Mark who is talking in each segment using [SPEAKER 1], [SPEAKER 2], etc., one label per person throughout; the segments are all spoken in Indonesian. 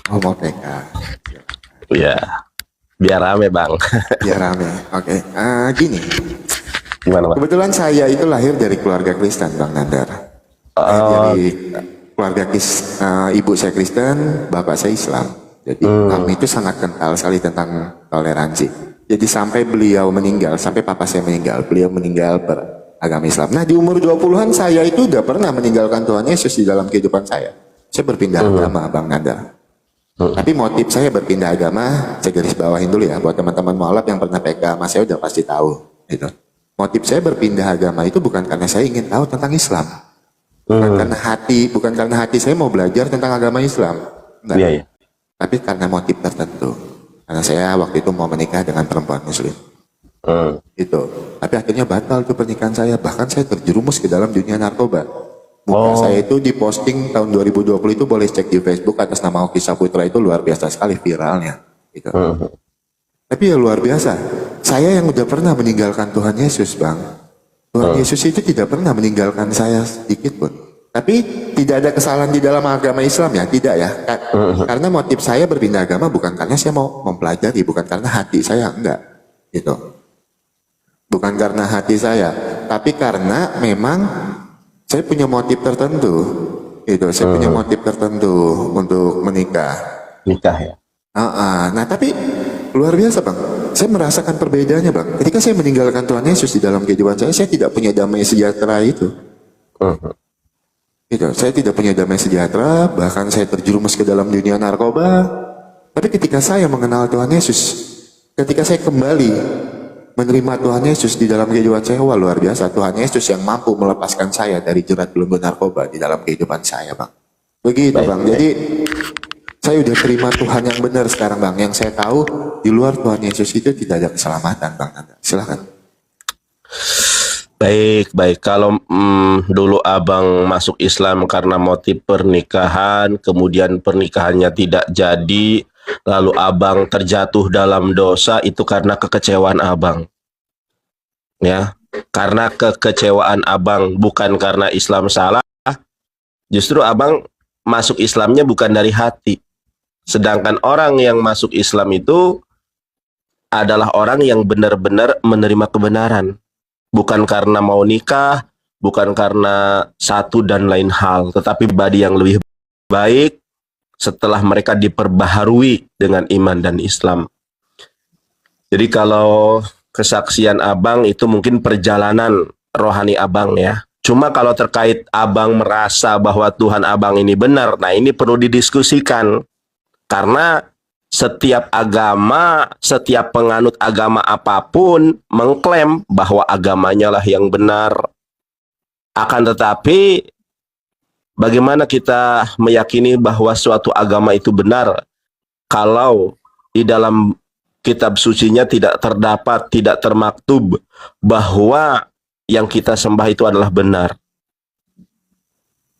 [SPEAKER 1] Oh, mau PK.
[SPEAKER 2] Ya, biar rame bang.
[SPEAKER 1] Biar rame. Oke. Gini.
[SPEAKER 2] Gimana bang?
[SPEAKER 1] Kebetulan saya itu lahir dari keluarga Kristen, Bang Nandar. Lahir dari keluarga ibu saya Kristen, bapak saya Islam. Jadi kami itu sangat kental sekali tentang toleransi. Jadi sampai beliau meninggal, sampai papa saya meninggal, beliau meninggal beragama Islam. Nah di umur 20-an saya itu udah pernah meninggalkan Tuhan Yesus di dalam kehidupan saya. Saya berpindah agama, Bang Nandar. Tapi motif saya berpindah agama, saya garis bawahin dulu ya, buat teman-teman mualaf yang pernah PK sama saya udah pasti tahu. Gitu. Motif saya berpindah agama itu bukan karena saya ingin tahu tentang Islam. Bukan karena hati saya mau belajar tentang agama Islam. Enggak.
[SPEAKER 2] Iya, iya.
[SPEAKER 1] Tapi karena motif tertentu. Karena saya waktu itu mau menikah dengan perempuan muslim. Gitu. Tapi akhirnya batal tuh pernikahan saya. Bahkan saya terjerumus ke dalam dunia narkoba. Muka saya itu diposting tahun 2020 itu, boleh cek di Facebook atas nama Oki Saputra, itu luar biasa sekali viralnya. Gitu. Tapi ya luar biasa. Saya yang udah pernah meninggalkan Tuhan Yesus, Bang. Tuhan Yesus itu tidak pernah meninggalkan saya sedikit pun. Tapi tidak ada kesalahan di dalam agama Islam ya, tidak ya. Karena motif saya berpindah agama bukan karena saya mau mempelajari, bukan karena hati saya, enggak. Gitu. Bukan karena hati saya, tapi karena memang saya punya motif tertentu. Itu, saya punya motif tertentu untuk menikah.
[SPEAKER 2] Nikah ya.
[SPEAKER 1] Nah, tapi luar biasa, Bang. Saya merasakan perbedaannya, Bang. Ketika saya meninggalkan Tuhan Yesus di dalam kehidupan saya tidak punya damai sejahtera itu. Gitu. Saya tidak punya damai sejahtera, bahkan saya terjerumus ke dalam dunia narkoba. Tapi ketika saya mengenal Tuhan Yesus, ketika saya kembali menerima Tuhan Yesus di dalam kehidupan saya, wah luar biasa. Tuhan Yesus yang mampu melepaskan saya dari jerat belenggu narkoba di dalam kehidupan saya, Bang. Begitu, Bang. Jadi saya udah terima Tuhan yang benar sekarang, Bang. Yang saya tahu di luar Tuhan Yesus itu tidak ada keselamatan, Bang. Silakan.
[SPEAKER 2] Baik, baik. Kalau dulu abang masuk Islam karena motif pernikahan, kemudian pernikahannya tidak jadi, lalu abang terjatuh dalam dosa, itu karena kekecewaan abang. Ya, karena kekecewaan abang, bukan karena Islam salah. Justru abang masuk Islamnya bukan dari hati. Sedangkan orang yang masuk Islam itu adalah orang yang benar-benar menerima kebenaran. Bukan karena mau nikah, bukan karena satu dan lain hal, tetapi pribadi yang lebih baik setelah mereka diperbaharui dengan iman dan Islam. Jadi kalau kesaksian abang itu mungkin perjalanan rohani abang ya. Cuma kalau terkait abang merasa bahwa Tuhan abang ini benar, nah ini perlu didiskusikan. Karena setiap agama, setiap penganut agama apapun mengklaim bahwa agamanya lah yang benar. Akan tetapi, bagaimana kita meyakini bahwa suatu agama itu benar kalau di dalam kitab sucinya tidak terdapat, tidak termaktub bahwa yang kita sembah itu adalah benar.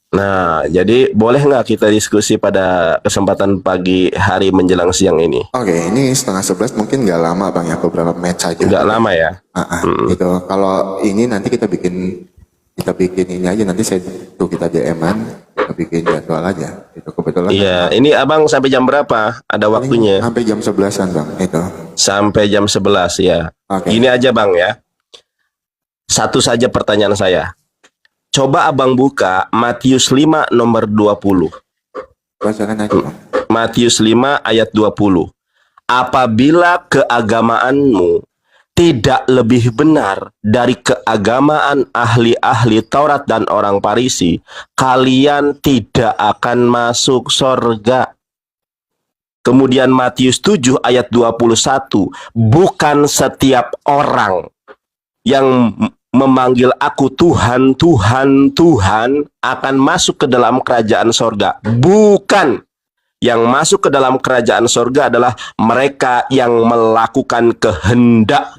[SPEAKER 2] Nah, jadi boleh nggak kita diskusi pada kesempatan pagi hari menjelang siang ini?
[SPEAKER 1] Oke, ini 10:30 mungkin nggak lama, Bang ya, beberapa menit saja.
[SPEAKER 2] Nggak lama ya?
[SPEAKER 1] Gitu. Kalau ini nanti kita bikin ini aja, nanti kita DM-an, kita bikin jadwal aja. Itu kebetulan.
[SPEAKER 2] Iya, ini abang sampai jam berapa? Ada waktunya?
[SPEAKER 1] Sampai jam 11-an, Bang. Itu.
[SPEAKER 2] Sampai jam 11 ya.
[SPEAKER 1] Okay.
[SPEAKER 2] Gini aja Bang ya. Satu saja pertanyaan saya. Coba abang buka Matius 5 nomor 20.
[SPEAKER 1] Bacakan aja, Bang.
[SPEAKER 2] Matius 5 ayat 20. Apabila keagamaanmu tidak lebih benar dari keagamaan ahli-ahli Taurat dan orang Farisi, kalian tidak akan masuk sorga. Kemudian Matius 7 ayat 21. Bukan setiap orang yang memanggil aku Tuhan, Tuhan, Tuhan akan masuk ke dalam kerajaan sorga. Bukan. Yang masuk ke dalam kerajaan sorga adalah mereka yang melakukan kehendak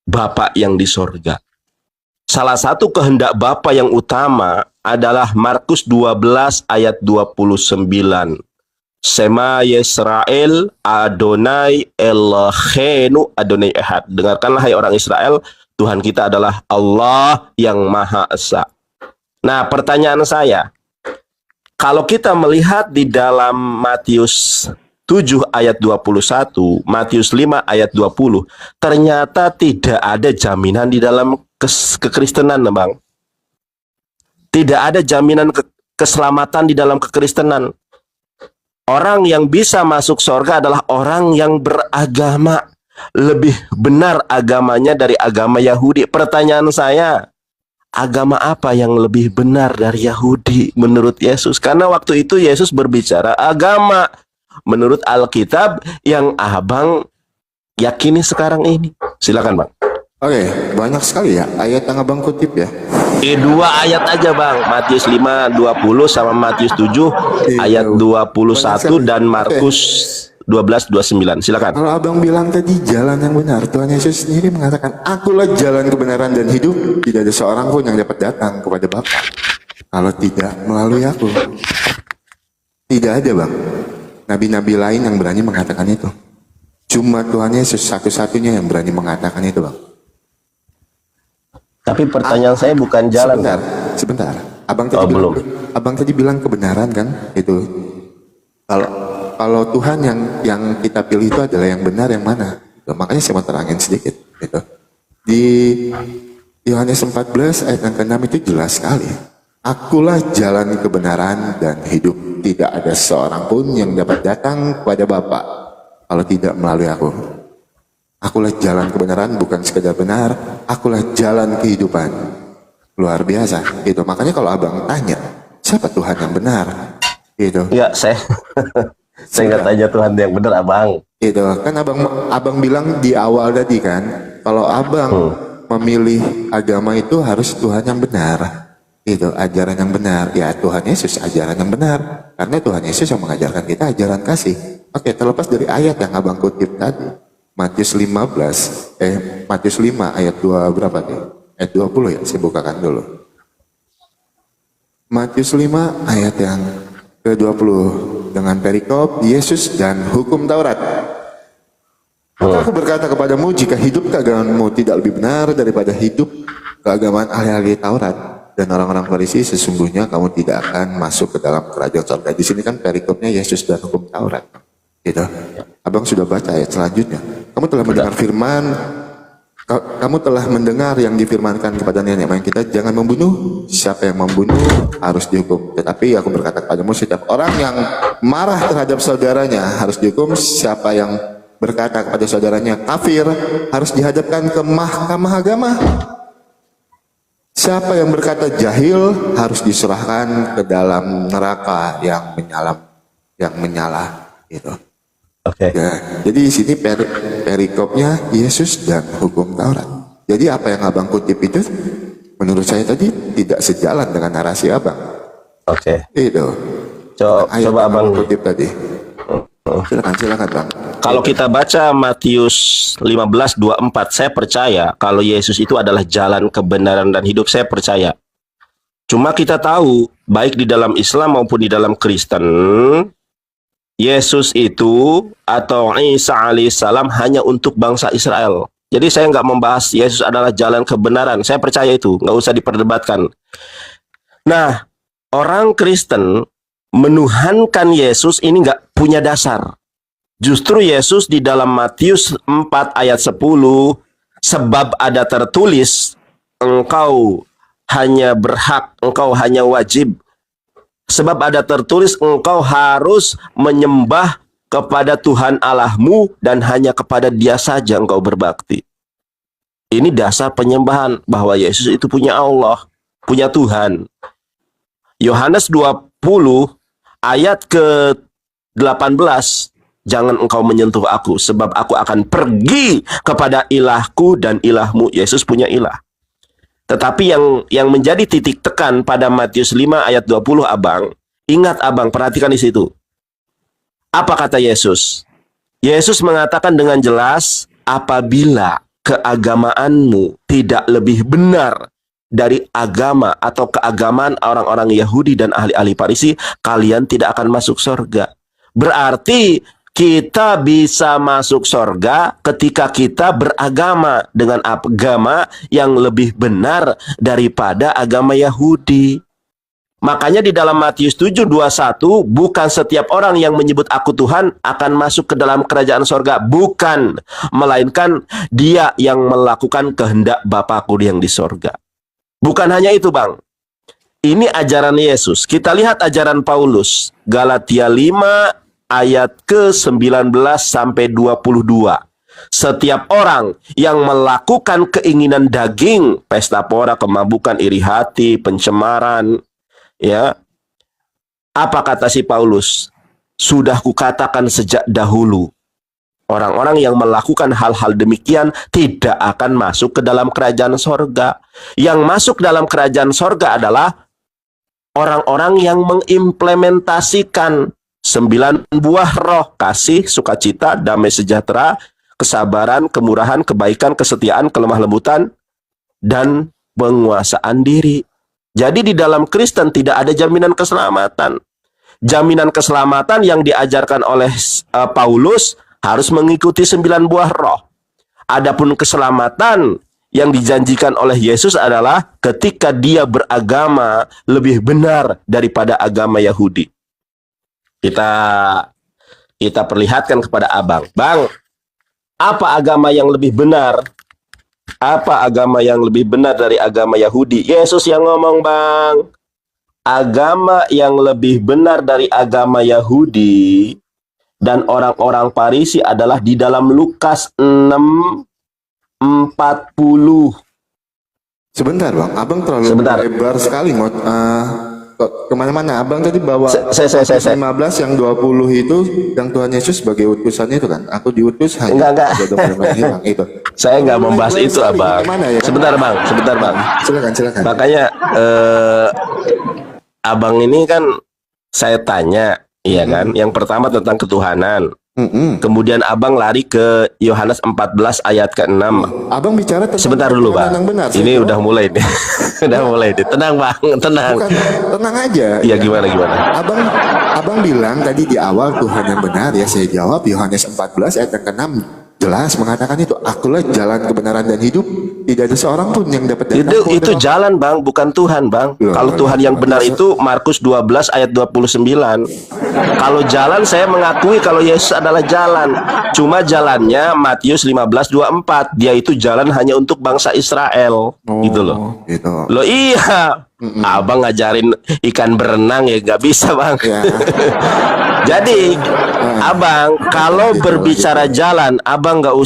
[SPEAKER 2] Bapa yang di sorga. Salah satu kehendak Bapa yang utama adalah Markus 12 ayat 29. Sema Yisrael Adonai Eloheinu Adonai Ehad. Dengarkanlah hai orang Israel, Tuhan kita adalah Allah yang Maha Esa. Nah, pertanyaan saya, Kalau kita melihat di dalam Matius 7 ayat 21, Matius 5 ayat 20, ternyata tidak ada jaminan di dalam kekristenan, Bang. Tidak ada jaminan keselamatan di dalam kekristenan. Orang yang bisa masuk surga adalah orang yang beragama. Lebih benar agamanya dari agama Yahudi. Pertanyaan saya, agama apa yang lebih benar dari Yahudi menurut Yesus? Karena waktu itu Yesus berbicara agama menurut Alkitab yang abang yakini sekarang ini. Silakan, Bang.
[SPEAKER 1] Oke, banyak sekali ya ayat yang abang kutip ya.
[SPEAKER 2] Dua ayat aja, Bang. Matius 5 20 sama Matius 7 ayat 21 dan Markus 12 29. Silakan.
[SPEAKER 1] Kalau abang bilang tadi jalan yang benar, Tuhan Yesus sendiri mengatakan, akulah jalan kebenaran dan hidup. Tidak ada seorang pun yang dapat datang kepada Bapa kalau tidak melalui aku. Tidak ada, Bang. Nabi-nabi lain yang berani mengatakan itu. Cuma Tuhan Yesus satu-satunya yang berani mengatakan itu, Bang.
[SPEAKER 2] Tapi pertanyaan saya bukan jalan.
[SPEAKER 1] Sebentar. Abang tadi bilang, abang tadi bilang kebenaran kan? Itu. Kalau Tuhan yang kita pilih itu adalah yang benar yang mana? Makanya saya mau terangin sedikit. Gitu. Di Yohanes 14 ayat yang ke-6 itu jelas sekali. Akulah jalan kebenaran dan hidup. Tidak ada seorang pun yang dapat datang kepada Bapa kalau tidak melalui aku. Akulah jalan kebenaran, bukan sekedar benar. Akulah jalan kehidupan. Luar biasa. Gitu. Makanya kalau abang tanya, siapa Tuhan yang benar? Gitu.
[SPEAKER 2] Ya, saya nggak tanya Tuhan yang benar, abang.
[SPEAKER 1] Gitu. Kan abang bilang di awal tadi kan, kalau abang memilih agama itu harus Tuhan yang benar. Itu ajaran yang benar. Ya, Tuhan Yesus ajaran yang benar. Karena Tuhan Yesus yang mengajarkan kita ajaran kasih. Oke, terlepas dari ayat yang abang kutip tadi. Matius 5 ayat 2 berapa nih? Ayat 20 ya, saya bukakan dulu. Matius 5 ayat yang ke-20 dengan perikop Yesus dan hukum Taurat. Maka aku berkata kepadamu, jika hidup keagamaanmu tidak lebih benar daripada hidup keagamaan ahli-ahli Taurat dan orang-orang Farisi, sesungguhnya kamu tidak akan masuk ke dalam kerajaan surga. Di sini kan perikopnya Yesus dan hukum Taurat. Gitu. Abang sudah baca ayat selanjutnya. Kamu telah mendengar firman, kamu telah mendengar yang difirmankan kepada nenek moyang kita, jangan membunuh. Siapa yang membunuh harus dihukum. Tetapi aku berkata kepadamu, setiap orang yang marah terhadap saudaranya harus dihukum. Siapa yang berkata kepada saudaranya kafir harus dihadapkan ke mahkamah agama. Siapa yang berkata jahil harus diserahkan ke dalam neraka yang menyala. Gitu.
[SPEAKER 2] Oke.
[SPEAKER 1] Ya, jadi di sini perikopnya Yesus dan hukum Taurat. Jadi apa yang abang kutip itu, menurut saya tadi tidak sejalan dengan narasi abang.
[SPEAKER 2] Oke.
[SPEAKER 1] Itu.
[SPEAKER 2] Coba abang
[SPEAKER 1] kutip tadi. Silakan bang.
[SPEAKER 2] Kalau kita baca Matius 15:24, saya percaya kalau Yesus itu adalah jalan kebenaran dan hidup. Saya percaya. Cuma kita tahu, baik di dalam Islam maupun di dalam Kristen, Yesus itu atau Isa alaihissalam hanya untuk bangsa Israel. Jadi saya nggak membahas Yesus adalah jalan kebenaran. Saya percaya itu, nggak usah diperdebatkan. Nah, orang Kristen menuhankan Yesus ini nggak punya dasar. Justru Yesus di dalam Matius 4 ayat 10, sebab ada tertulis, engkau hanya berhak, engkau hanya wajib. Sebab ada tertulis, engkau harus menyembah kepada Tuhan Allahmu dan hanya kepada Dia saja engkau berbakti. Ini dasar penyembahan, bahwa Yesus itu punya Allah, punya Tuhan. Yohanes 20 ayat ke-18, jangan engkau menyentuh aku, sebab aku akan pergi kepada ilahku dan ilahmu. Yesus punya ilah. Tetapi yang menjadi titik tekan pada Matius 5 ayat 20, abang, ingat abang, perhatikan di situ. Apa kata Yesus? Yesus mengatakan dengan jelas, apabila keagamaanmu tidak lebih benar dari agama atau keagamaan orang-orang Yahudi dan ahli-ahli Farisi, kalian tidak akan masuk surga. Berarti kita bisa masuk surga ketika kita beragama dengan agama yang lebih benar daripada agama Yahudi. Makanya di dalam Matius 7:21, bukan setiap orang yang menyebut aku Tuhan akan masuk ke dalam kerajaan sorga. Bukan, melainkan dia yang melakukan kehendak Bapakku yang di sorga. Bukan hanya itu, Bang. Ini ajaran Yesus. Kita lihat ajaran Paulus. Galatia 5 ayat ke-19 sampai 22. Setiap orang yang melakukan keinginan daging, pesta pora, kemabukan, iri hati, pencemaran, ya, apa kata si Paulus? Sudah kukatakan sejak dahulu, orang-orang yang melakukan hal-hal demikian tidak akan masuk ke dalam kerajaan sorga. Yang masuk dalam kerajaan sorga adalah orang-orang yang mengimplementasikan 9 buah roh: kasih, sukacita, damai sejahtera, kesabaran, kemurahan, kebaikan, kesetiaan, kelemah lembutan, dan penguasaan diri. Jadi di dalam Kristen tidak ada jaminan keselamatan. Jaminan keselamatan yang diajarkan oleh Paulus harus mengikuti 9 buah roh. Adapun keselamatan yang dijanjikan oleh Yesus adalah ketika dia beragama lebih benar daripada agama Yahudi. Kita perlihatkan kepada Abang. Bang, apa agama yang lebih benar? Apa agama yang lebih benar dari agama Yahudi? Yesus yang ngomong, Bang. Agama yang lebih benar dari agama Yahudi dan orang-orang Farisi adalah di dalam Lukas 6:40.
[SPEAKER 1] Sebentar, Bang. Abang terlalu lebar sekali kemana-mana. Abang tadi bawa 15 yang 20 itu yang Tuhan Yesus sebagai utusannya itu kan. Aku diutus hanya
[SPEAKER 2] enggak.
[SPEAKER 1] Itu.
[SPEAKER 2] Saya nggak membahas itu, Abang.
[SPEAKER 1] Ya,
[SPEAKER 2] sebentar, Bang.
[SPEAKER 1] Silakan.
[SPEAKER 2] Makanya Abang ini kan saya tanya, iya kan? Yang pertama tentang ketuhanan. Kemudian Abang lari ke Yohanes 14 ayat ke-6.
[SPEAKER 1] Abang bicara tentang
[SPEAKER 2] sebentar dulu, Bang.
[SPEAKER 1] Benar,
[SPEAKER 2] ini udah mulai nih. Udah mulai nih. Tenang, Bang, tenang.
[SPEAKER 1] Bukan, tenang aja.
[SPEAKER 2] Iya, gimana?
[SPEAKER 1] Abang bilang tadi di awal Tuhan yang benar, ya saya jawab Yohanes 14 ayat yang ke-6 jelas mengatakan itu, akulah jalan kebenaran dan hidup, tidak ada seorang pun yang dapat datang.
[SPEAKER 2] Itu jalan, Bang, bukan Tuhan, Bang. Kalau Tuhan yang benar itu Markus 12 ayat 29. Kalau jalan, saya mengakui kalau Yesus adalah jalan. Cuma jalannya Matius 15:24. Dia itu jalan hanya untuk bangsa Israel. Gitu loh.
[SPEAKER 1] Gitu.
[SPEAKER 2] Loh iya. Abang ngajarin ikan berenang ya nggak bisa, Bang.
[SPEAKER 1] Ya.
[SPEAKER 2] Jadi Abang kalau berbicara jalan, Abang nggak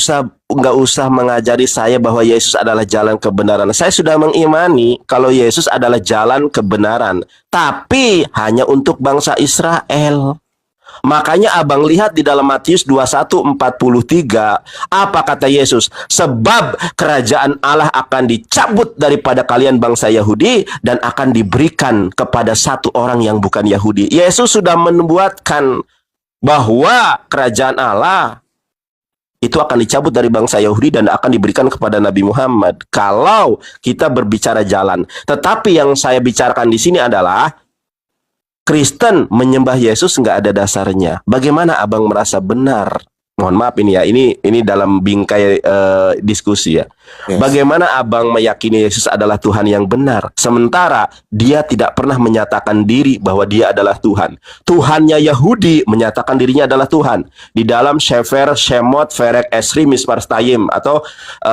[SPEAKER 2] usah mengajari saya bahwa Yesus adalah jalan kebenaran. Saya sudah mengimani kalau Yesus adalah jalan kebenaran, tapi hanya untuk bangsa Israel. Makanya Abang lihat di dalam Matius 21:43, apa kata Yesus? Sebab kerajaan Allah akan dicabut daripada kalian bangsa Yahudi dan akan diberikan kepada satu orang yang bukan Yahudi. Yesus sudah membuatkan bahwa kerajaan Allah itu akan dicabut dari bangsa Yahudi dan akan diberikan kepada Nabi Muhammad. Kalau kita berbicara jalan. Tetapi yang saya bicarakan di sini adalah Kristen menyembah Yesus nggak ada dasarnya. Bagaimana Abang merasa benar? Mohon maaf ini ya, ini dalam bingkai diskusi ya. Yes. Bagaimana Abang meyakini Yesus adalah Tuhan yang benar, sementara dia tidak pernah menyatakan diri bahwa dia adalah Tuhan. Tuhannya Yahudi menyatakan dirinya adalah Tuhan. Di dalam Sefer Shemot Ferek Esri Mismar Stayim atau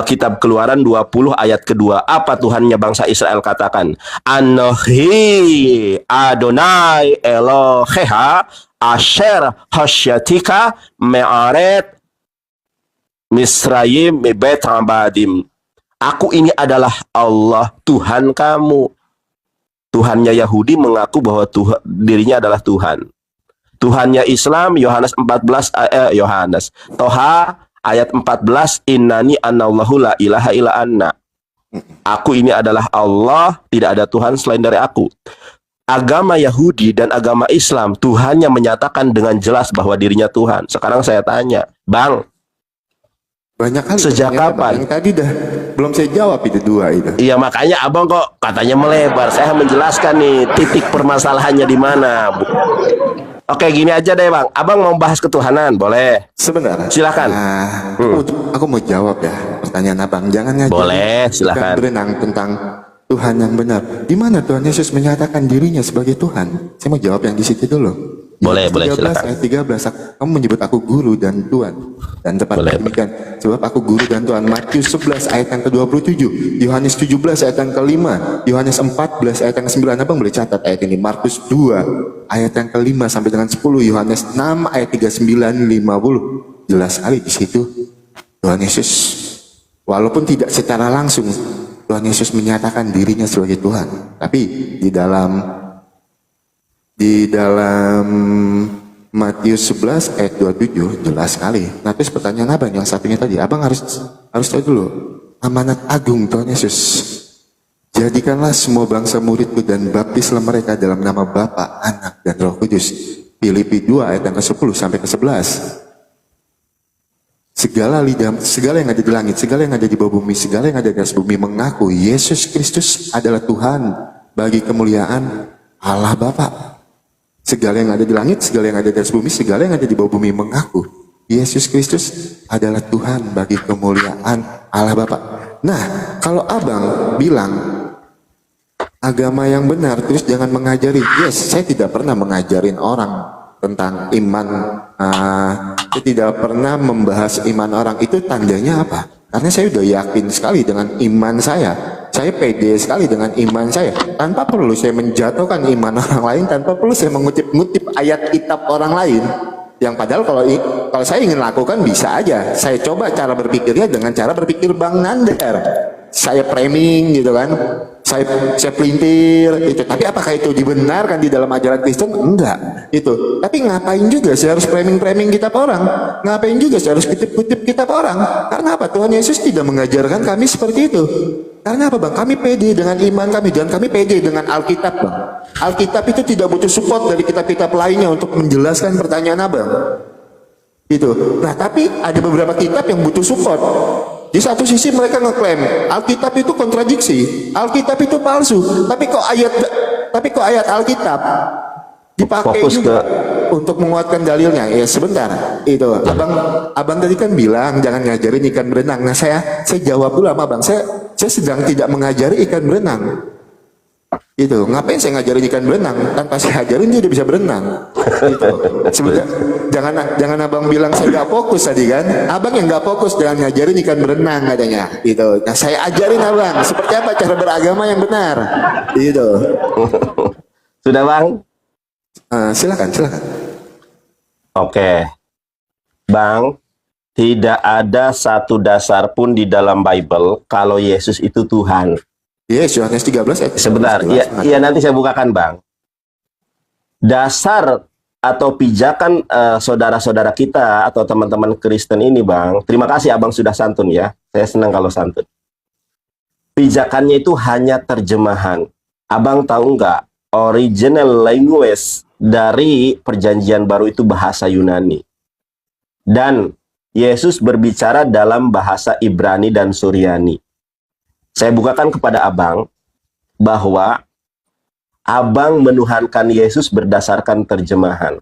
[SPEAKER 2] kitab Keluaran 20 ayat kedua, apa Tuhannya bangsa Israel katakan? Anohi Adonai Eloheha Asher hasyatika me'aret Misrayim mebet rambadim. Aku ini adalah Allah Tuhan kamu. Tuhannya Yahudi mengaku bahwa dirinya adalah Tuhan. Tuhannya Islam Yohanes 14 Toha ayat 14, innani anallahu la ilaha illa anna. Aku ini adalah Allah, tidak ada Tuhan selain dari aku. Agama Yahudi dan agama Islam, Tuhannya menyatakan dengan jelas bahwa dirinya Tuhan. Sekarang saya tanya, Bang,
[SPEAKER 1] banyak kali
[SPEAKER 2] sejak kapan?
[SPEAKER 1] Yang tadi dah belum saya jawab itu dua itu.
[SPEAKER 2] Iya, makanya Abang kok katanya melebar. Saya menjelaskan nih titik permasalahannya di mana. Oke, gini aja deh, Bang. Abang mau bahas ketuhanan, boleh?
[SPEAKER 1] Sebentar.
[SPEAKER 2] Silakan.
[SPEAKER 1] Aku mau jawab ya pertanyaan Abang. Jangan ngajak.
[SPEAKER 2] Boleh, silakan.
[SPEAKER 1] Berenang tentang Tuhan yang benar. Di mana Tuhan Yesus menyatakan dirinya sebagai Tuhan? Saya mau jawab yang di situ dulu.
[SPEAKER 2] Boleh,
[SPEAKER 1] Yohanes 13
[SPEAKER 2] silakan.
[SPEAKER 1] ayat 13, kamu menyebut aku guru dan Tuhan. Dan tepat
[SPEAKER 2] Boleh.
[SPEAKER 1] demikian. Sebab aku guru dan Tuhan. Matius 11 ayat yang ke-27. Yohanes 17 ayat yang ke-5. Yohanes 14 ayat yang ke-9. Abang boleh catat ayat ini. Markus 2 ayat yang ke-5 sampai dengan 10. Yohanes 6 ayat 39 50. Jelas sekali di situ. Tuhan Yesus, walaupun tidak secara langsung, Tuhan Yesus menyatakan dirinya sebagai Tuhan. Tapi di dalam Matius 11 ayat 27 jelas sekali. Nah, terus pertanyaan abang yang satunya tadi, abang harus tahu dulu amanat agung Tuhan Yesus. Jadikanlah semua bangsa muridku dan baptislah mereka dalam nama Bapa, Anak, dan Roh Kudus. Filipi 2 ayat yang ke-10 sampai ke-11. Segala yang ada di langit, segala yang ada di bawah bumi, segala yang ada di atas bumi mengaku Yesus Kristus adalah Tuhan bagi kemuliaan Allah Bapa. Segala yang ada di langit, segala yang ada di atas bumi, segala yang ada di bawah bumi mengaku Yesus Kristus adalah Tuhan bagi kemuliaan Allah Bapa. Nah, kalau abang bilang agama yang benar, terus jangan mengajari. Yes, saya tidak pernah mengajarin orang tentang iman. Saya tidak pernah membahas iman orang. Itu tandanya apa? Karena saya sudah yakin sekali dengan iman saya. Saya pede sekali dengan iman saya. Tanpa perlu saya menjatuhkan iman orang lain, tanpa perlu saya mengutip-ngutip ayat kitab orang lain. Yang padahal kalau saya ingin lakukan bisa aja. Saya coba cara berpikirnya dengan cara berpikir Bang Nandar. Saya framing gitu kan. Saya pelintir itu. Tapi apakah itu dibenarkan di dalam ajaran Kristen? Enggak. Itu. Tapi ngapain juga saya harus framing kitab orang? Ngapain juga saya harus kutip-kutip kitab orang? Karena apa? Tuhan Yesus tidak mengajarkan kami seperti itu. Karena apa bang? Kami pede dengan iman kami dan kami pede dengan Alkitab bang. Alkitab itu tidak butuh support dari kitab-kitab lainnya untuk menjelaskan pertanyaan abang. Gitu. Nah tapi ada beberapa kitab yang butuh support. Di satu sisi mereka ngeklaim Alkitab itu kontradiksi, Alkitab itu palsu. Tapi kok ayat Alkitab dipakai
[SPEAKER 2] Fokus
[SPEAKER 1] juga untuk menguatkan dalilnya. Ya sebentar, itu abang tadi kan bilang jangan ngajarin ikan berenang. Nah saya jawab dulu sama abang. Saya sedang tidak mengajari ikan berenang. Itu ngapain saya ngajarin ikan berenang? Tanpa saya ajarin dia udah bisa berenang. Itu sebenarnya jangan abang bilang saya nggak fokus tadi kan? Abang yang nggak fokus jangan ngajarin ikan berenang katanya. Itu. Nah saya ajarin abang seperti apa cara beragama yang benar. Itu.
[SPEAKER 2] Sudah bang?
[SPEAKER 1] Silakan.
[SPEAKER 2] Oke. Bang, tidak ada satu dasar pun di dalam Bible kalau Yesus itu Tuhan.
[SPEAKER 1] Yes, Yohanes 13 ayat
[SPEAKER 2] Sebentar, iya nanti saya bukakan bang. Dasar atau pijakan saudara-saudara kita atau teman-teman Kristen ini bang, terima kasih abang sudah santun ya, saya senang kalau santun. Pijakannya itu hanya terjemahan. Abang tahu nggak, original language dari perjanjian baru itu bahasa Yunani. Dan Yesus berbicara dalam bahasa Ibrani dan Suryani. Saya bukakan kepada abang bahwa abang menuhankan Yesus berdasarkan terjemahan.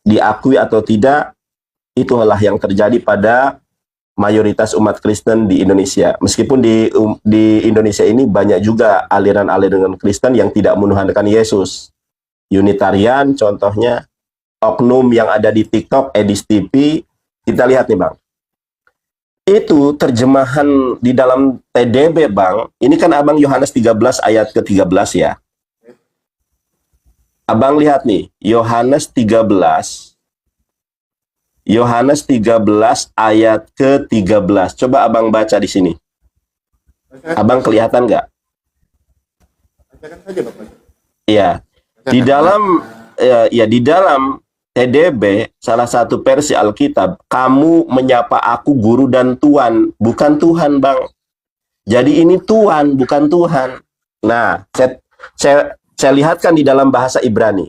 [SPEAKER 2] Diakui atau tidak, itulah yang terjadi pada mayoritas umat Kristen di Indonesia. Meskipun di Indonesia ini banyak juga aliran-aliran Kristen yang tidak menuhankan Yesus. Unitarian contohnya, oknum yang ada di TikTok, Edis TV, kita lihat nih bang. Itu terjemahan di dalam TDB bang, ini kan abang Yohanes 13 ayat ke-13 ya. Abang lihat nih, Yohanes 13 ayat ke-13. Coba abang baca di sini. Abang kelihatan nggak? Iya. Di dalam TDB, salah satu versi Alkitab, kamu menyapa aku guru dan Tuan, bukan Tuhan bang. Jadi ini Tuan, bukan Tuhan. Nah, saya lihatkan di dalam bahasa Ibrani.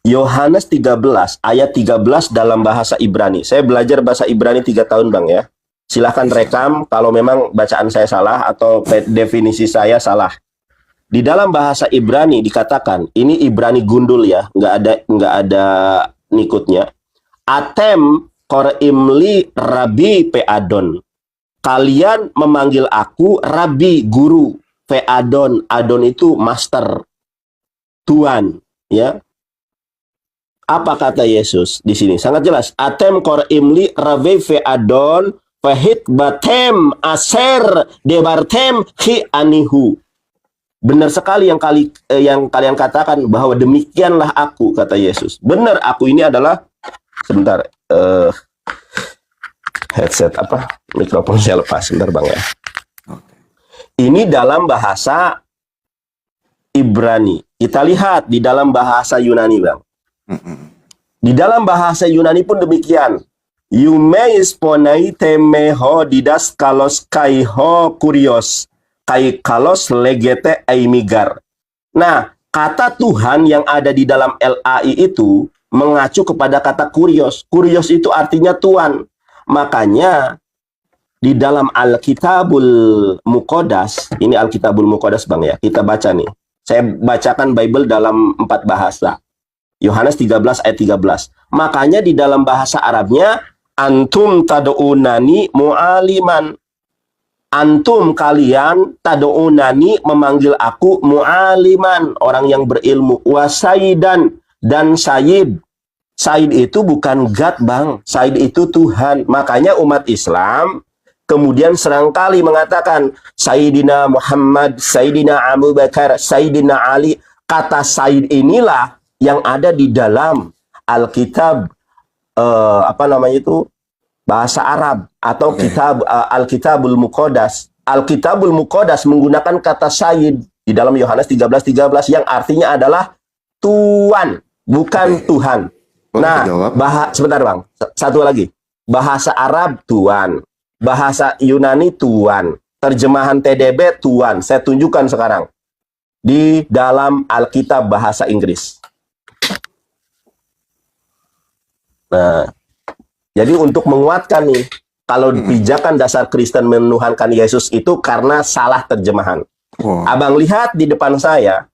[SPEAKER 2] Yohanes 13, ayat 13 dalam bahasa Ibrani. Saya belajar bahasa Ibrani 3 tahun bang ya. Silahkan rekam kalau memang bacaan saya salah atau definisi saya salah. Di dalam bahasa Ibrani dikatakan, ini Ibrani gundul ya, nggak ada nikutnya. Atem korimli rabi peadon. kalian memanggil aku Rabbi, guru. Adon itu master, tuan, ya. Apa kata Yesus di sini? Sangat jelas. Atem kor imli rave adon fahit batem aser debartem hi anihu. Benar sekali yang kalian katakan bahwa demikianlah aku, kata Yesus. Benar, aku ini adalah, sebentar, headset mikrofon saya lepas, sebentar Bang ya. Ini dalam bahasa Ibrani. Kita lihat di dalam bahasa Yunani, Bang. Di dalam bahasa Yunani pun demikian. Yumeis ponai temeho didas kalos kaiho kurios. Kai kalos legete aimigar. Nah, kata Tuhan yang ada di dalam LAI itu mengacu kepada kata kurios. Kurios itu artinya tuan. Makanya di dalam Alkitabul Muqaddas, ini Alkitabul Muqaddas Bang ya, kita baca nih. Saya bacakan Bible dalam 4 bahasa. Yohanes 13 ayat 13. Makanya di dalam bahasa Arabnya, antum tad'unani mu'aliman. Antum kalian tad'unani memanggil aku mu'aliman, orang yang berilmu, wasaidan dan sayyid. Sayyid itu bukan God, Bang. Sayyid itu Tuhan. Makanya umat Islam kemudian serangkali mengatakan Sayyidina Muhammad, Sayyidina Abu Bakar, Sayyidina Ali. Kata Sayyid inilah yang ada di dalam Alkitab bahasa Arab atau kitab Alkitabul Muqaddas. Alkitabul Muqaddas menggunakan kata Sayyid di dalam Yohanes 13:13 yang artinya adalah tuan, bukan Tuhan. Nah, sebentar Bang, satu lagi. Bahasa Arab tuan, bahasa Yunani tuan, terjemahan TDB tuan. Saya tunjukkan sekarang di dalam Alkitab bahasa Inggris. Nah, jadi untuk menguatkan nih, kalau pijakan dasar Kristen menuhankan Yesus itu karena salah terjemahan. Abang lihat di depan saya,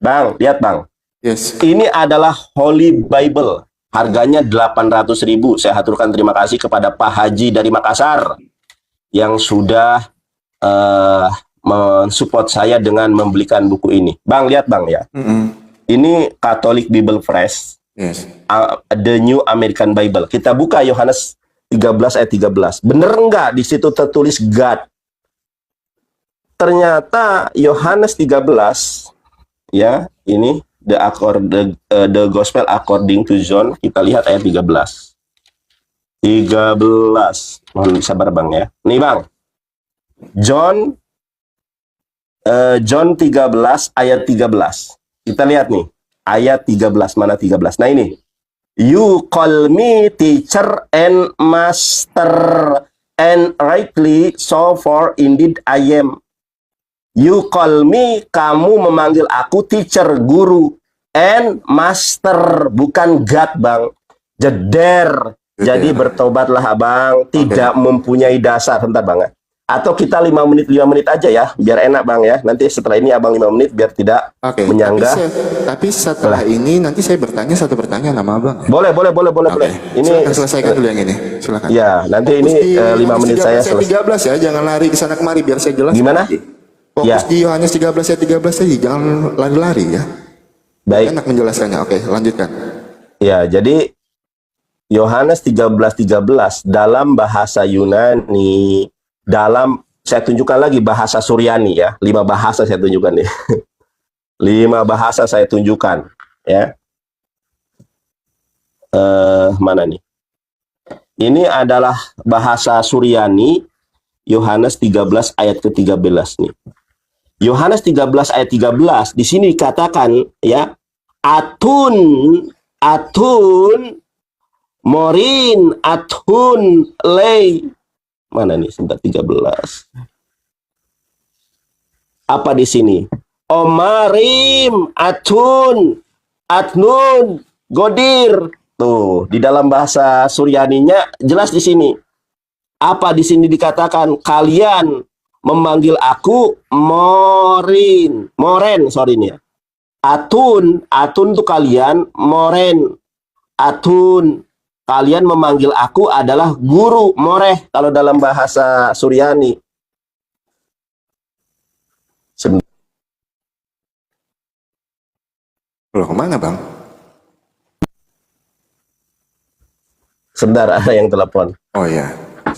[SPEAKER 2] Bang, lihat Bang.
[SPEAKER 1] Yes.
[SPEAKER 2] Ini adalah Holy Bible. Harganya 800.000. Saya haturkan terima kasih kepada Pak Haji dari Makassar yang sudah mensupport saya dengan membelikan buku ini. Bang, lihat Bang ya. Ini Catholic Bible Fresh.
[SPEAKER 1] Yes.
[SPEAKER 2] The New American Bible. Kita buka Yohanes 13 ayat 13. Bener enggak di situ tertulis God? Ternyata Yohanes 13 ya, ini the Gospel according to John. Kita lihat ayat 13. 13. Mohon sabar Bang ya. Nih Bang. John 13 ayat 13. Kita lihat nih. Ayat 13, mana 13? Nah ini. You call me teacher and master, and rightly so, for indeed I am. You call me, kamu memanggil aku teacher, guru, and master, bukan God, Bang. Jeder. Jadi bertobatlah Abang, tidak mempunyai dasar. Bentar Bang ya. Atau kita 5 menit aja ya, biar enak Bang ya. Nanti setelah ini Abang 5 menit biar tidak menyanggah.
[SPEAKER 1] Tapi setelah ini nanti saya bertanya satu pertanyaan sama Abang.
[SPEAKER 2] Boleh. Ini
[SPEAKER 1] silakan selesaikan dulu yang ini. Silakan.
[SPEAKER 2] Ya, nanti ini 5 menit saya selesai.
[SPEAKER 1] 13 ya, jangan lari ke sana kemari biar saya jelas.
[SPEAKER 2] Gimana?
[SPEAKER 1] Fokus di Yohanes 13 ayat 13 aja, jangan lari-lari ya.
[SPEAKER 2] Baik.
[SPEAKER 1] Enak menjelaskannya. Oke, lanjutkan.
[SPEAKER 2] Ya, jadi Yohanes 13:13 dalam bahasa Yunani, saya tunjukkan lagi bahasa Suryani ya. 5 bahasa saya tunjukkan nih. 5 bahasa saya tunjukkan ya. Mana nih? Ini adalah bahasa Suryani, Yohanes 13 ayat ke-13 nih. Yohanes 13 ayat 13 di sini dikatakan ya, atun morin atun lei. Mana nih? Sebentar, 13. Apa di sini? Omarim atun atnun godir. Tuh, di dalam bahasa Suryaninya jelas di sini. Apa di sini dikatakan? Kalian memanggil aku moren, sorry nih ya. Atun tuh kalian, moren, atun kalian memanggil aku adalah guru, moreh kalau dalam bahasa Suryani.
[SPEAKER 1] Loh, kemana bang?
[SPEAKER 2] Sebentar, ada yang telepon.
[SPEAKER 1] Oh ya.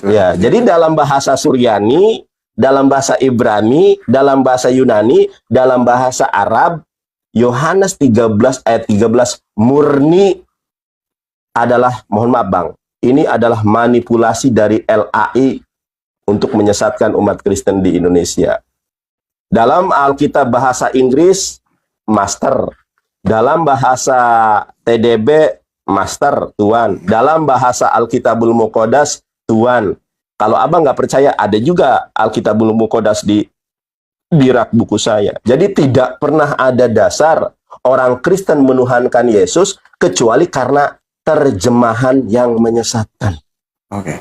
[SPEAKER 2] Ya, jadi dalam bahasa Suryani, dalam bahasa Ibrani, dalam bahasa Yunani, dalam bahasa Arab, Yohanes 13 ayat 13 murni adalah, mohon maaf bang, ini adalah manipulasi dari LAI untuk menyesatkan umat Kristen di Indonesia. Dalam Alkitab bahasa Inggris, master. Dalam bahasa TDB, master, tuan. Dalam bahasa Alkitabul Muqaddas, tuan. Kalau abang nggak percaya, ada juga Alkitabul Muqaddas di rak buku saya. Jadi tidak pernah ada dasar orang Kristen menuhankan Yesus kecuali karena terjemahan yang menyesatkan.
[SPEAKER 1] Oke.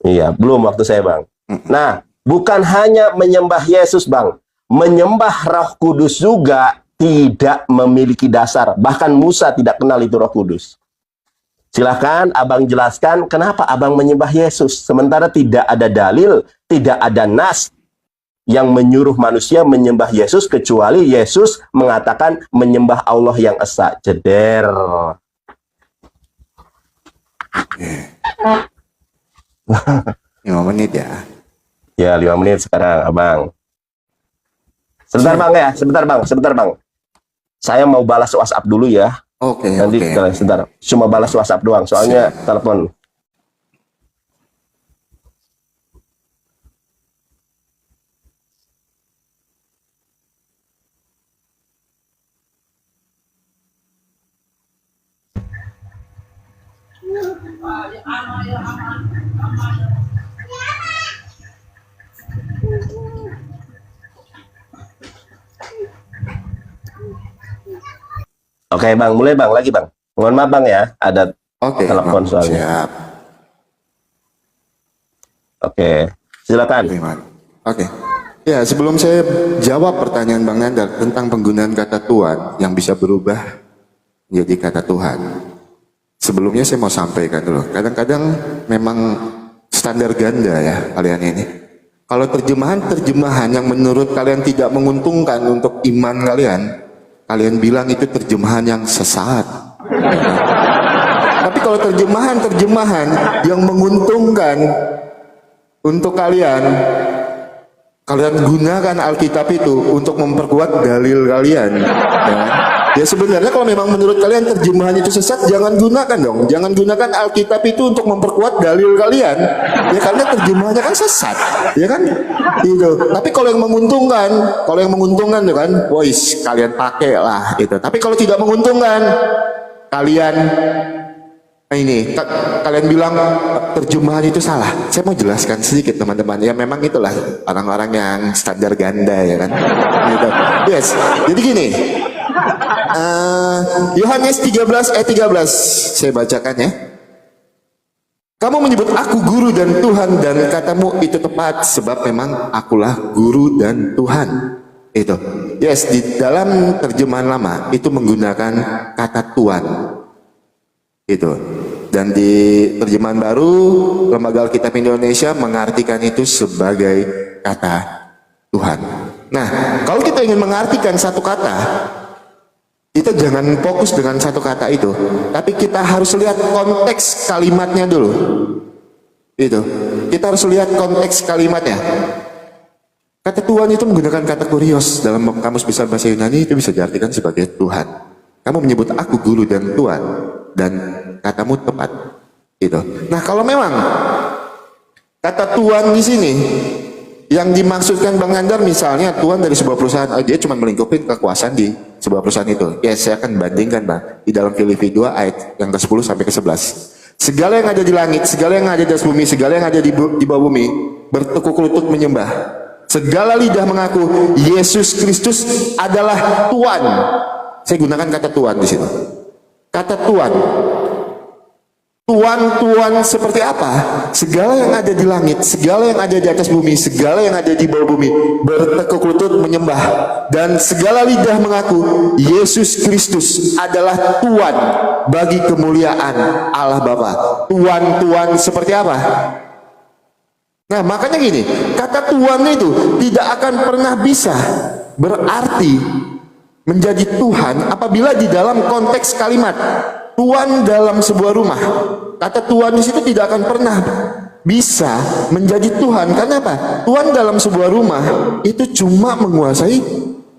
[SPEAKER 2] Iya, belum waktu saya bang. Nah, bukan hanya menyembah Yesus bang, menyembah Roh Kudus juga tidak memiliki dasar. Bahkan Musa tidak kenal itu Roh Kudus. Silahkan abang jelaskan kenapa abang menyembah Yesus. Sementara tidak ada dalil, tidak ada nas yang menyuruh manusia menyembah Yesus kecuali Yesus mengatakan menyembah Allah yang esa. Jeder.
[SPEAKER 1] 5 menit ya.
[SPEAKER 2] Ya, 5 menit sekarang abang. Sebentar bang ya, sebentar bang. Saya mau balas WhatsApp dulu ya.
[SPEAKER 1] Oke.
[SPEAKER 2] Nanti sebentar. Cuma balas WhatsApp doang, soalnya telepon. Oke bang, mulai bang, lagi bang. Mohon maaf bang ya, ada telepon soalnya.
[SPEAKER 1] Siap.
[SPEAKER 2] Oke, silakan.
[SPEAKER 1] Oke. Ya, sebelum saya jawab pertanyaan Bang Nandar tentang penggunaan kata Tuhan yang bisa berubah menjadi kata Tuhan. Sebelumnya saya mau sampaikan dulu. Kadang-kadang memang standar ganda ya kalian ini. Kalau terjemahan yang menurut kalian tidak menguntungkan untuk iman kalian bilang itu terjemahan yang sesat. Tapi kalau terjemahan yang menguntungkan untuk kalian gunakan Alkitab itu untuk memperkuat dalil kalian. Ya sebenarnya kalau memang menurut kalian terjemahan itu sesat, jangan gunakan dong. Jangan gunakan Alkitab itu untuk memperkuat dalil kalian. Ya karena terjemahannya kan sesat, ya kan? Itu. Tapi kalau yang menguntungkan itu kan, boys kalian pakai lah itu. Tapi kalau tidak menguntungkan, kalian bilang terjemahan itu salah. Saya mau jelaskan sedikit teman-teman. Ya memang itulah orang-orang yang standar ganda ya kan. Gitu. Yes. Jadi gini. Yohanes 13 ayat 13 saya bacakan ya. Kamu menyebut aku guru dan Tuhan, dan katamu itu tepat, sebab memang akulah guru dan Tuhan. Itu. Yes, di dalam terjemahan lama itu menggunakan kata Tuhan. Itu. Dan di terjemahan baru Lembaga Alkitab Indonesia mengartikan itu sebagai kata Tuhan. Nah, kalau kita ingin mengartikan satu kata, kita jangan fokus dengan satu kata itu, tapi kita harus lihat konteks kalimatnya dulu. Itu. Kita harus lihat konteks kalimatnya. Kata Tuhan itu menggunakan kata kurios. Dalam kamus besar bahasa Yunani itu bisa diartikan sebagai Tuhan. Kamu menyebut aku guru dan Tuhan, dan katamu tepat. Itu. Nah, kalau memang kata Tuhan di sini yang dimaksudkan Bang Nandar misalnya Tuhan dari sebuah perusahaan, dia cuma melingkupi kekuasaan di sebuah perusahaan itu. Ya, saya akan bandingkan Bang di dalam Filipi 2 ayat yang ke-10 sampai ke-11. Segala yang ada di langit, segala yang ada di atas bumi, segala yang ada di bawah bumi bertekuk lutut menyembah. Segala lidah mengaku Yesus Kristus adalah Tuhan. Saya gunakan kata Tuhan di situ. Kata Tuhan. Tuan-tuan seperti apa? Segala yang ada di langit, segala yang ada di atas bumi, segala yang ada di bawah bumi bertekuk lutut menyembah, dan segala lidah mengaku Yesus Kristus adalah Tuhan bagi kemuliaan Allah Bapa. Tuan-tuan seperti apa? Nah, makanya gini, kata Tuhan itu tidak akan pernah bisa berarti menjadi Tuhan apabila di dalam konteks kalimat Tuan dalam sebuah rumah. Kata Tuan di situ tidak akan pernah bisa menjadi Tuhan. Karena apa? Tuan dalam sebuah rumah itu cuma menguasai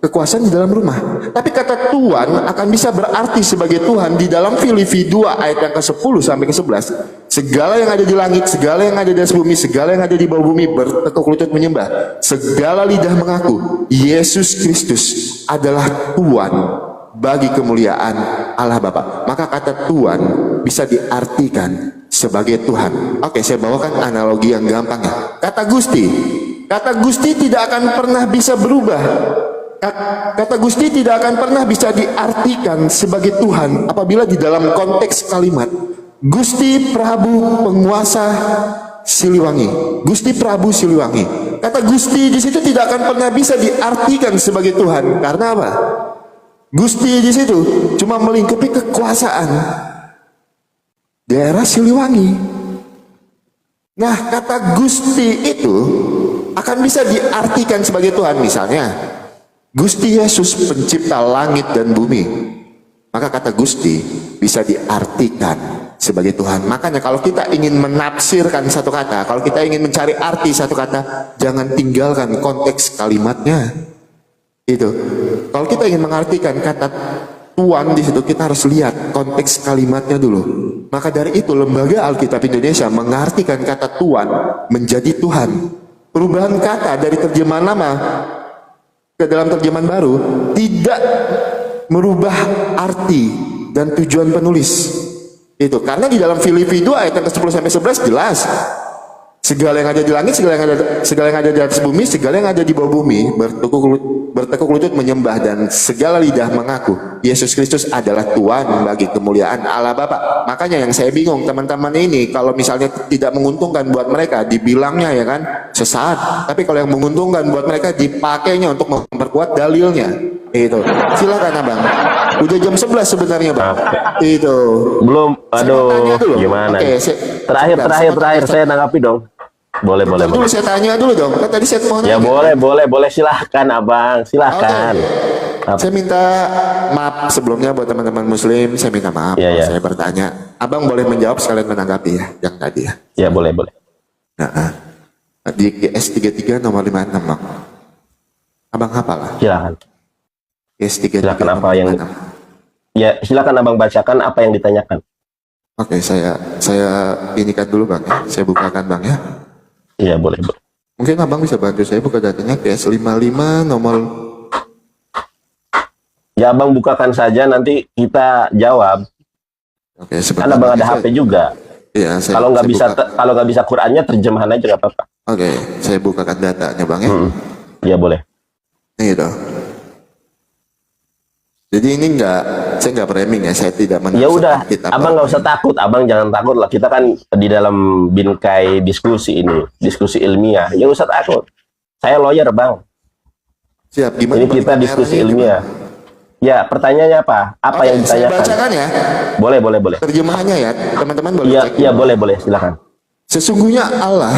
[SPEAKER 1] kekuasaan di dalam rumah. Tapi kata Tuan akan bisa berarti sebagai Tuhan di dalam Filipi 2 ayat yang ke-10 sampai ke-11. Segala yang ada di langit, segala yang ada di atas bumi, segala yang ada di bawah bumi bertekuk lutut menyembah. Segala lidah mengaku Yesus Kristus adalah Tuhan bagi kemuliaan Allah Bapa. Maka kata Tuhan bisa diartikan sebagai Tuhan. Oke, saya bawakan analogi yang gampang ya. Kata Gusti tidak akan pernah bisa berubah. Kata Gusti tidak akan pernah bisa diartikan sebagai Tuhan apabila di dalam konteks kalimat Gusti Prabu penguasa Siliwangi. Gusti Prabu Siliwangi. Kata Gusti di situ tidak akan pernah bisa diartikan sebagai Tuhan. Karena apa? Gusti di situ cuma melingkupi kekuasaan daerah Siliwangi. Nah, kata Gusti itu akan bisa diartikan sebagai Tuhan. Misalnya, Gusti Yesus pencipta langit dan bumi. Maka kata Gusti bisa diartikan sebagai Tuhan. Makanya kalau kita ingin menafsirkan satu kata, kalau kita ingin mencari arti satu kata, jangan tinggalkan konteks kalimatnya. Itu. Kalau kita ingin mengartikan kata Tuhan di situ, kita harus lihat konteks kalimatnya dulu. Maka dari itu Lembaga Alkitab Indonesia mengartikan kata Tuhan menjadi Tuhan. Perubahan kata dari terjemahan lama ke dalam terjemahan baru tidak merubah arti dan tujuan penulis. Itu karena di dalam Filipi 2 ayat yang ke-10 sampai 11 jelas. Segala yang ada di langit, segala yang ada di atas bumi, segala yang ada di bawah bumi bertekuk lutut menyembah, dan segala lidah mengaku Yesus Kristus adalah Tuhan bagi kemuliaan Allah Bapa. Makanya yang saya bingung teman-teman ini, kalau misalnya tidak menguntungkan buat mereka dibilangnya ya kan sesat, tapi kalau yang menguntungkan buat mereka dipakainya untuk memperkuat dalilnya. Itu silakan Abang. Udah jam 11 sebenarnya Bang. Itu
[SPEAKER 2] belum. Aduh, gimana?
[SPEAKER 1] Oke,
[SPEAKER 2] terakhir saya tanggapi dong. Boleh.
[SPEAKER 1] Dulu saya tanya dulu dong. Kan tadi saya mau
[SPEAKER 2] ya
[SPEAKER 1] nanya.
[SPEAKER 2] boleh silahkan Abang, silahkan.
[SPEAKER 1] Saya minta maaf sebelumnya buat teman-teman Muslim. Saya minta maaf.
[SPEAKER 2] Ya.
[SPEAKER 1] Saya bertanya. Abang boleh menjawab sekalian menanggapi ya, yang tadi ya.
[SPEAKER 2] Ya boleh.
[SPEAKER 1] Nah, di GS33 nomor 56 Bang. Abang hafal lah.
[SPEAKER 2] Silakan.
[SPEAKER 1] GS33
[SPEAKER 2] Silakan apa yang
[SPEAKER 1] 56.
[SPEAKER 2] Ya, silakan Abang bacakan apa yang ditanyakan.
[SPEAKER 1] Oke, saya inikan dulu Bang ya. Saya bukakan Bang ya.
[SPEAKER 2] Iya, boleh.
[SPEAKER 1] Mungkin Abang bisa bantu saya buka datanya GS55 nomor.
[SPEAKER 2] Ya, Abang bukakan saja, nanti kita jawab.
[SPEAKER 1] Oke,
[SPEAKER 2] Kan Abang ada HP juga.
[SPEAKER 1] Iya,
[SPEAKER 2] kalau nggak bisa Qurannya, terjemahan aja nggak apa-apa.
[SPEAKER 1] Oke, saya bukakan datanya Bang ya.
[SPEAKER 2] Iya, boleh.
[SPEAKER 1] Ini gitu. Jadi ini saya nggak framing ya, saya tidak
[SPEAKER 2] Ya udah, Abang nggak usah takut, Abang jangan takut lah. Kita kan di dalam bingkai diskusi ini, diskusi ilmiah. Ya usah takut. Saya lawyer Bang.
[SPEAKER 1] Siap. Gimana
[SPEAKER 2] ini kita diskusi ilmiah. Ya, pertanyaannya apa? Apa yang ditanyakan?
[SPEAKER 1] Saya bacakan ya.
[SPEAKER 2] Boleh.
[SPEAKER 1] Terjemahannya ya, teman-teman boleh cek.
[SPEAKER 2] Iya, boleh. Silakan.
[SPEAKER 1] Sesungguhnya Allah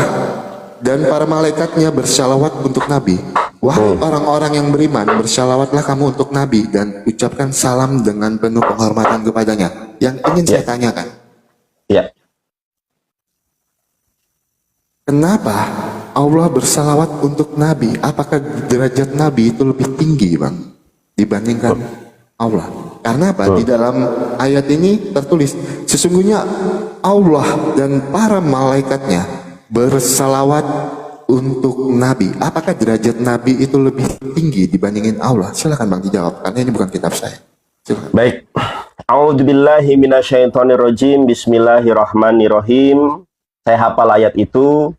[SPEAKER 1] dan para malaikatnya bersalawat untuk Nabi. Wahai orang-orang yang beriman, bersalawatlah kamu untuk Nabi dan ucapkan salam dengan penuh penghormatan kepadanya. Yang ingin saya tanyakan.
[SPEAKER 2] Ya.
[SPEAKER 1] Kenapa Allah bersalawat untuk Nabi? Apakah derajat Nabi itu lebih tinggi, Bang, dibandingkan Allah? Karena apa? Di dalam ayat ini tertulis, sesungguhnya Allah dan para malaikatnya bersalawat untuk Nabi. Apakah derajat Nabi itu lebih tinggi dibandingin Allah? Silakan Bang dijawab, karena ini bukan kitab saya. Silakan.
[SPEAKER 2] Baik. A'udzubillahi minasyaitonirrajim. Bismillahirrahmanirrahim. Saya hafal ayat itu.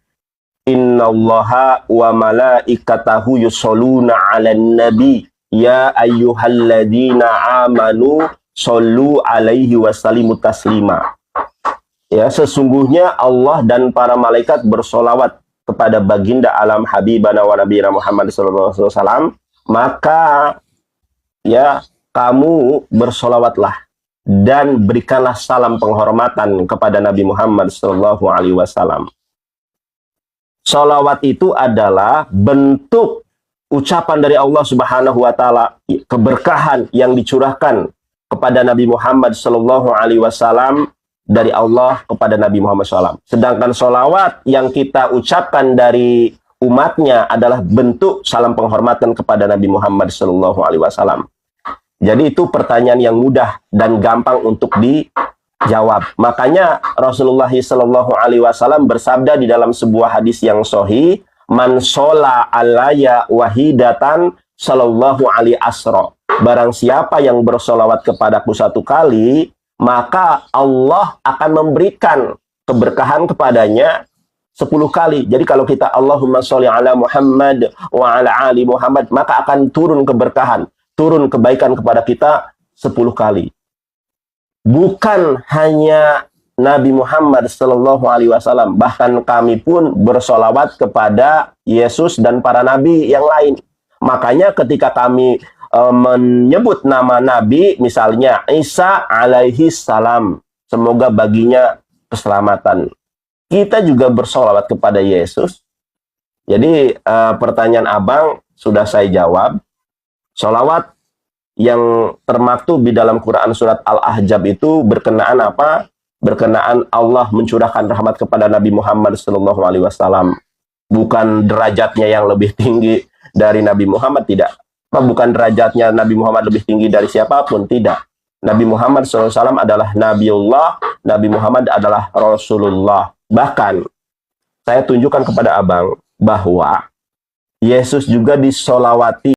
[SPEAKER 2] Innallaha wa malaikatahu yusholluna 'alan nabi ya ayyuhalladzina amanu shollu 'alaihi wa sallimu taslima. Ya, sesungguhnya Allah dan para malaikat bersolawat kepada baginda alam habibana wa nabiyina Muhammad sallallahu alaihi wasallam, maka ya kamu bersolawatlah dan berikanlah salam penghormatan kepada Nabi Muhammad sallallahu alaihi wasallam. Solawat itu adalah bentuk ucapan dari Allah Subhanahu wa taala, keberkahan yang dicurahkan kepada Nabi Muhammad sallallahu alaihi wasallam dari Allah kepada Nabi Muhammad SAW. Sedangkan solawat yang kita ucapkan dari umatnya adalah bentuk salam penghormatan kepada Nabi Muhammad SAW. Jadi itu pertanyaan yang mudah dan gampang untuk dijawab. Makanya Rasulullah SAW bersabda di dalam sebuah hadis yang sahih, "Man shola alaya wahidatan sallallahu alaihi asro." Barang siapa yang bersolawat kepadaku satu kali, maka Allah akan memberikan keberkahan kepadanya 10 kali. Jadi kalau kita Allahumma sholli ala Muhammad wa ala ali Muhammad, maka akan turun keberkahan, turun kebaikan kepada kita 10 kali. Bukan hanya Nabi Muhammad sallallahu alaihi wasallam, bahkan kami pun bersolawat kepada Yesus dan para nabi yang lain. Makanya ketika kami menyebut nama Nabi, misalnya Isa alaihi salam, semoga baginya keselamatan, kita juga bersolawat kepada Yesus. Jadi pertanyaan abang sudah saya jawab. Solawat yang termaktub di dalam Quran surat Al-Ahzab itu berkenaan apa? Berkenaan Allah mencurahkan rahmat kepada Nabi Muhammad SAW. Bukan derajatnya yang lebih tinggi dari Nabi Muhammad, tidak. Bukan derajatnya Nabi Muhammad lebih tinggi dari siapapun, tidak. Nabi Muhammad SAW adalah Nabiullah, Nabi Muhammad adalah Rasulullah. Bahkan, saya tunjukkan kepada abang bahwa Yesus juga disolawati